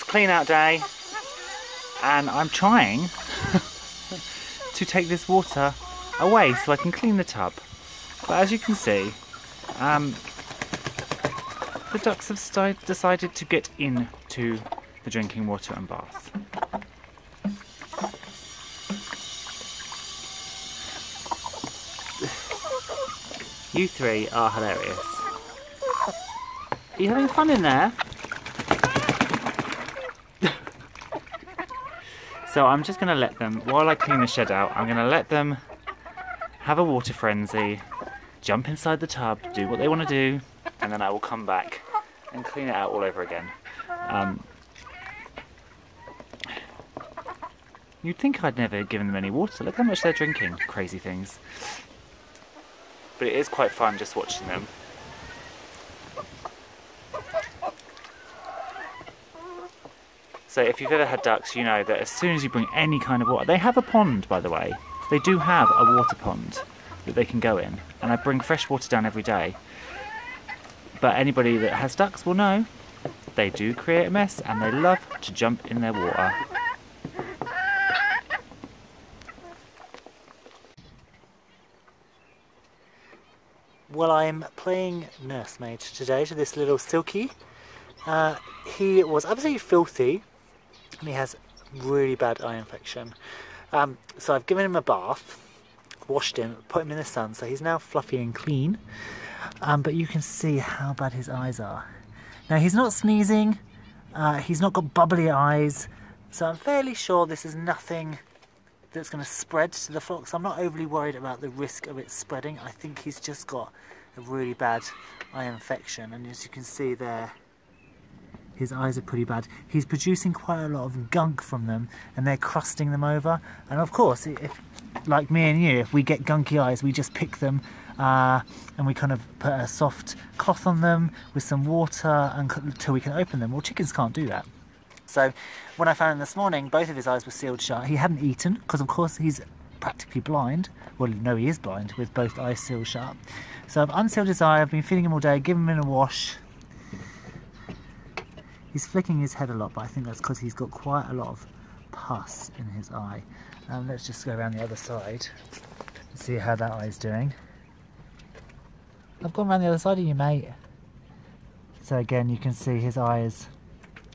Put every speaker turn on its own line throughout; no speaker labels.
It's clean out day, and I'm trying to take this water away so I can clean the tub. But as you can see, the ducks have decided to get into the drinking water and bath. You three are hilarious. Are you having fun in there? So I'm just going to let them, while I clean the shed out, I'm going to let them have a water frenzy, jump inside the tub, do what they want to do, and then I will come back and clean it out all over again. You'd think I'd never given them any water. Look how much they're drinking, crazy things. But it is quite fun just watching them. So if you've ever had ducks, you know that as soon as you bring any kind of water, they have a pond, by the way. They do have a water pond that they can go in, and I bring fresh water down every day. But anybody that has ducks will know they do create a mess, and they love to jump in their water. Well, I'm playing nursemaid today to this little Silkie. He was absolutely filthy, and he has really bad eye infection. So I've given him a bath, washed him, put him in the sun, so he's now fluffy and clean. But you can see how bad his eyes are. Now he's not sneezing, he's not got bubbly eyes, so I'm fairly sure this is nothing that's going to spread to the flock, so I'm not overly worried about the risk of it spreading. I think he's just got a really bad eye infection, and as you can see there, his eyes are pretty bad. He's producing quite a lot of gunk from them, and they're crusting them over. And of course, if, like me and you, if we get gunky eyes, we just pick them and we kind of put a soft cloth on them with some water until we can open them. Well, chickens can't do that. So when I found him this morning, both of his eyes were sealed shut. He hadn't eaten, because of course he's practically blind. Well, no, he is blind with both eyes sealed shut. So I've unsealed his eye, I've been feeding him all day, given him a wash. He's flicking his head a lot, but I think that's because he's got quite a lot of pus in his eye. Let's just go around the other side and see how that eye's doing. I've gone around the other side of you, mate. So again, you can see his eye is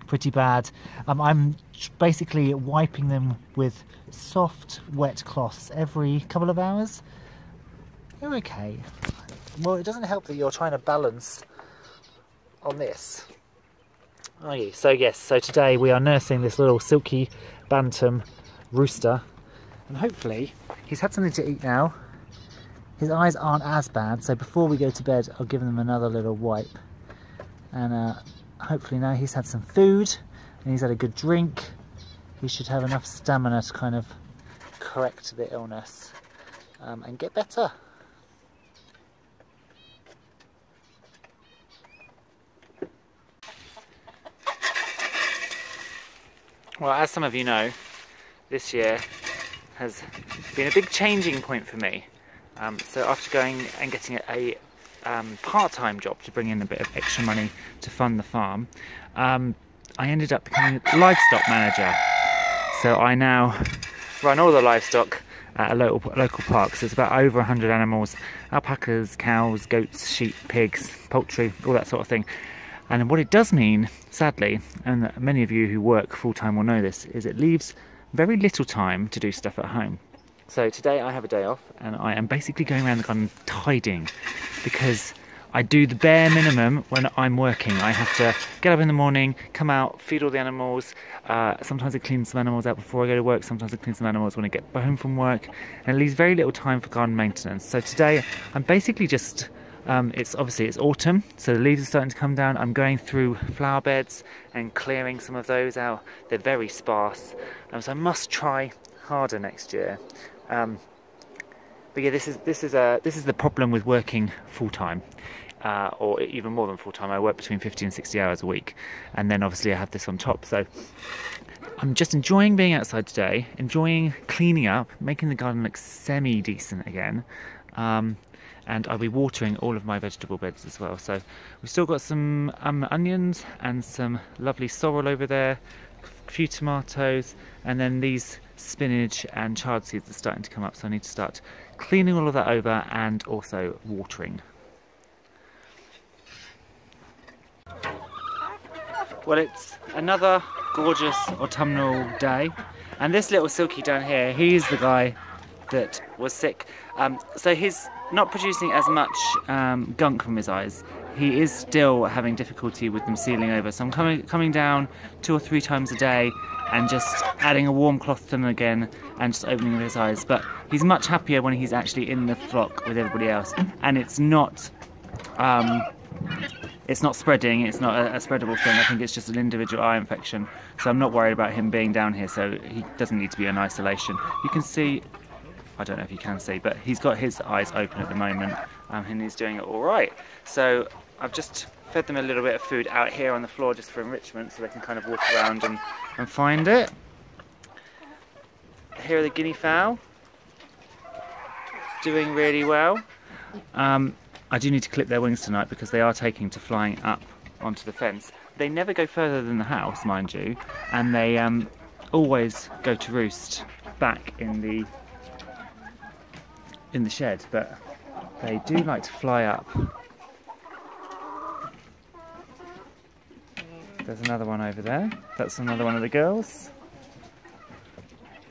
pretty bad. I'm basically wiping them with soft, wet cloths every couple of hours. You're okay. Well, it doesn't help that you're trying to balance on this, are you? So yes, so today we are nursing this little Silkie bantam rooster, and hopefully he's had something to eat now. His eyes aren't as bad, so before we go to bed I'll give him another little wipe, and hopefully now he's had some food and he's had a good drink, he should have enough stamina to kind of correct the illness and get better. Well, as some of you know, this year has been a big changing point for me. So after going and getting a part-time job to bring in a bit of extra money to fund the farm, I ended up becoming a livestock manager. So I now run all the livestock at a local park. So it's about over 100 animals: alpacas, cows, goats, sheep, pigs, poultry, all that sort of thing. And what it does mean, sadly, and many of you who work full-time will know this, is it leaves very little time to do stuff at home. So today I have a day off, and I am basically going around the garden tidying, because I do the bare minimum when I'm working. I have to get up in the morning, come out, feed all the animals. Sometimes I clean some animals out before I go to work. Sometimes I clean some animals when I get home from work. And it leaves very little time for garden maintenance. So today I'm basically just... it's autumn, so the leaves are starting to come down. I'm going through flower beds and clearing some of those out. They're very sparse, so I must try harder next year. But yeah, this is the problem with working full time, or even more than full time. I work between 50 and 60 hours a week, and then obviously I have this on top. So I'm just enjoying being outside today, enjoying cleaning up, making the garden look semi-decent again. And I'll be watering all of my vegetable beds as well. So we've still got some onions and some lovely sorrel over there, a few tomatoes, and then these spinach and chard seeds are starting to come up, so I need to start cleaning all of that over and also watering. Well, it's another gorgeous autumnal day, and this little Silkie down here, he's the guy that was sick. So he's not producing as much gunk from his eyes. He is still having difficulty with them sealing over, so I'm coming down 2 or 3 times a day and just adding a warm cloth to them again and just opening his eyes. But he's much happier when he's actually in the flock with everybody else, and it's not spreading, it's not a spreadable thing. I think it's just an individual eye infection, so I'm not worried about him being down here, so he doesn't need to be in isolation. You can see, I don't know if you can see, but he's got his eyes open at the moment, and he's doing it all right. So I've just fed them a little bit of food out here on the floor just for enrichment, so they can kind of walk around and find it. Here are the guinea fowl, doing really well. I do need to clip their wings tonight because they are taking to flying up onto the fence. They never go further than the house, mind you, and they always go to roost back in the shed, but they do like to fly up. There's another one over there. That's another one of the girls.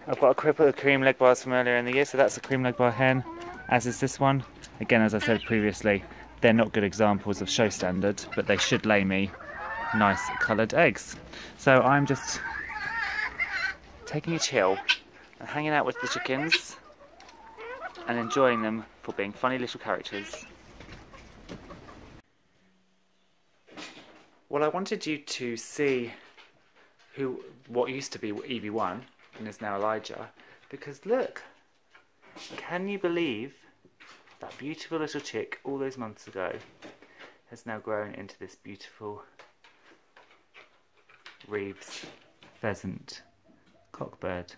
I've got a cripple of cream leg bars from earlier in the year, so that's a cream leg bar hen, as is this one. Again, as I said previously, they're not good examples of show standard, but they should lay me nice coloured eggs. So I'm just taking a chill and hanging out with the chickens and enjoying them for being funny little characters. Well, I wanted you to see what used to be EV1 and is now Elijah, because look, can you believe that beautiful little chick all those months ago has now grown into this beautiful Reeves pheasant cockbird.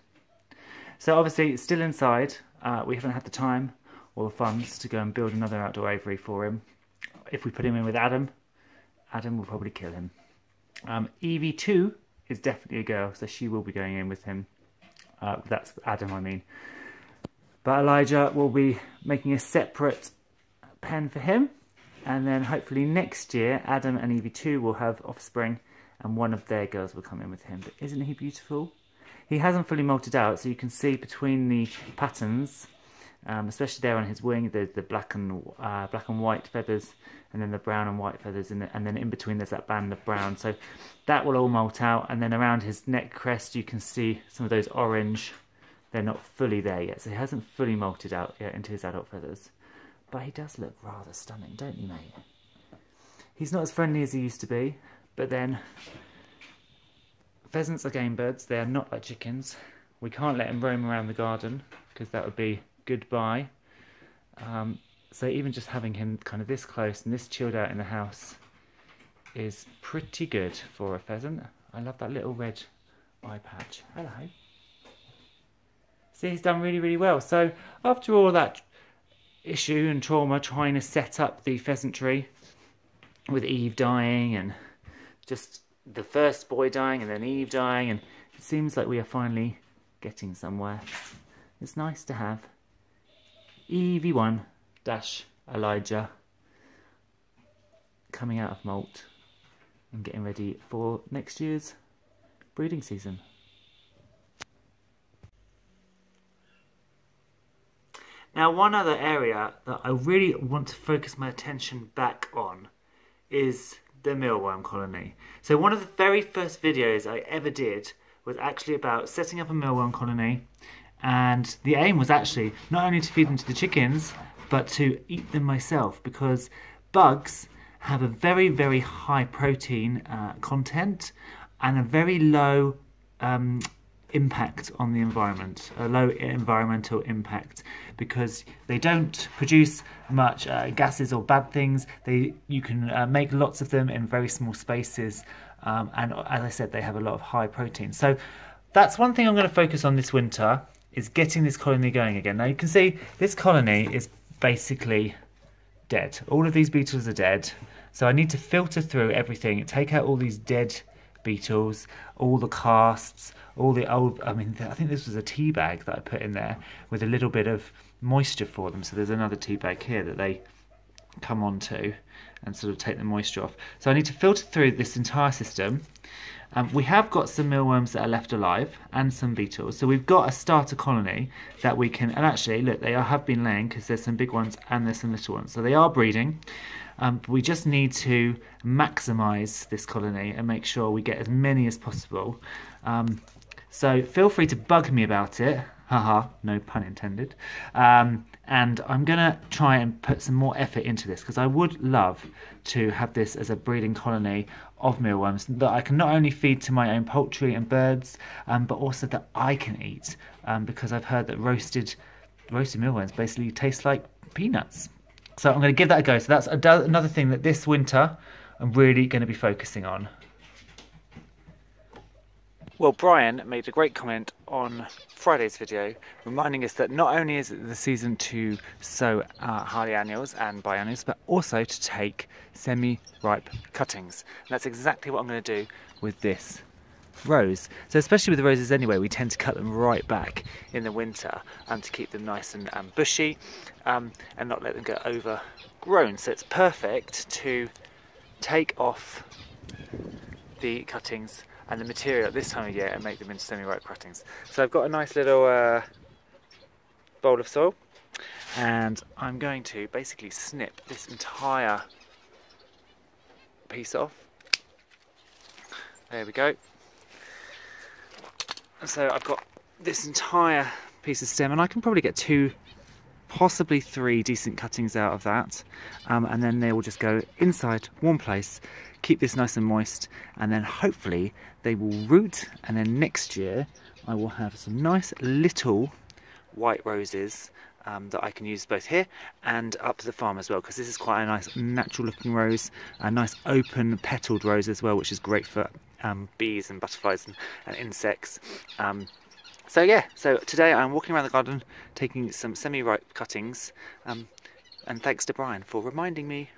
So obviously it's still inside. We haven't had the time or the funds to go and build another outdoor aviary for him. If we put him in with Adam will probably kill him. EV2 is definitely a girl, so she will be going in with him. That's Adam, I mean. But Elijah will be making a separate pen for him, and then hopefully next year Adam and EV2 will have offspring and one of their girls will come in with him. But isn't he beautiful? He hasn't fully molted out, so you can see between the patterns, especially there on his wing, the black and white feathers, and then the brown and white feathers, and then in between there's that band of brown. So that will all molt out, and then around his neck crest you can see some of those orange. They're not fully there yet, so he hasn't fully molted out yet into his adult feathers. But he does look rather stunning, don't you, mate? He's not as friendly as he used to be, but then pheasants are game birds. They are not like chickens. We can't let him roam around the garden because that would be goodbye. So even just having him kind of this close and this chilled out in the house is pretty good for a pheasant. I love that little red eye patch. Hello. See, he's done really, really well. So after all that issue and trauma trying to set up the pheasantry with Eve dying and just the first boy dying and then Eve dying, and it seems like we are finally getting somewhere. It's nice to have EV1-Elijah coming out of molt and getting ready for next year's breeding season. Now, one other area that I really want to focus my attention back on is the mealworm colony. So one of the very first videos I ever did was actually about setting up a mealworm colony, and the aim was actually not only to feed them to the chickens, but to eat them myself, because bugs have a very, very high protein content and a very low impact on the environment, a low environmental impact, because they don't produce much gases or bad things. You can make lots of them in very small spaces, and as I said, they have a lot of high protein. So that's one thing I'm going to focus on this winter, is getting this colony going again. Now you can see this colony is basically dead. All of these beetles are dead. So I need to filter through everything, take out all these dead beetles, all the casts, all the old, I think this was a tea bag that I put in there with a little bit of moisture for them. So there's another tea bag here that they come onto and sort of take the moisture off. So I need to filter through this entire system. We have got some mealworms that are left alive and some beetles. So we've got a starter colony that we can, and actually look, they have been laying because there's some big ones and there's some little ones. So they are breeding. We just need to maximise this colony and make sure we get as many as possible. So feel free to bug me about it. Haha, no pun intended. And I'm going to try and put some more effort into this because I would love to have this as a breeding colony of mealworms that I can not only feed to my own poultry and birds, but also that I can eat, because I've heard that roasted mealworms basically taste like peanuts. So I'm going to give that a go. So that's another thing that this winter I'm really going to be focusing on. Well, Brian made a great comment on Friday's video, reminding us that not only is it the season to sow hardy annuals and biennials, but also to take semi-ripe cuttings. And that's exactly what I'm going to do with this rose. So especially with the roses anyway, we tend to cut them right back in the winter to keep them nice and bushy and not let them get overgrown. So it's perfect to take off the cuttings and the material at this time of year and make them into semi-ripe cuttings. So I've got a nice little bowl of soil, and I'm going to basically snip this entire piece off. There we go. So I've got this entire piece of stem, and I can probably get 2, possibly 3 decent cuttings out of that, and then they will just go inside one place, keep this nice and moist, and then hopefully they will root, and then next year I will have some nice little white roses that I can use both here and up to the farm as well, because this is quite a nice natural looking rose, a nice open petalled rose as well, which is great for bees and butterflies and insects. So yeah, so today I'm walking around the garden taking some semi-ripe cuttings, and thanks to Brian for reminding me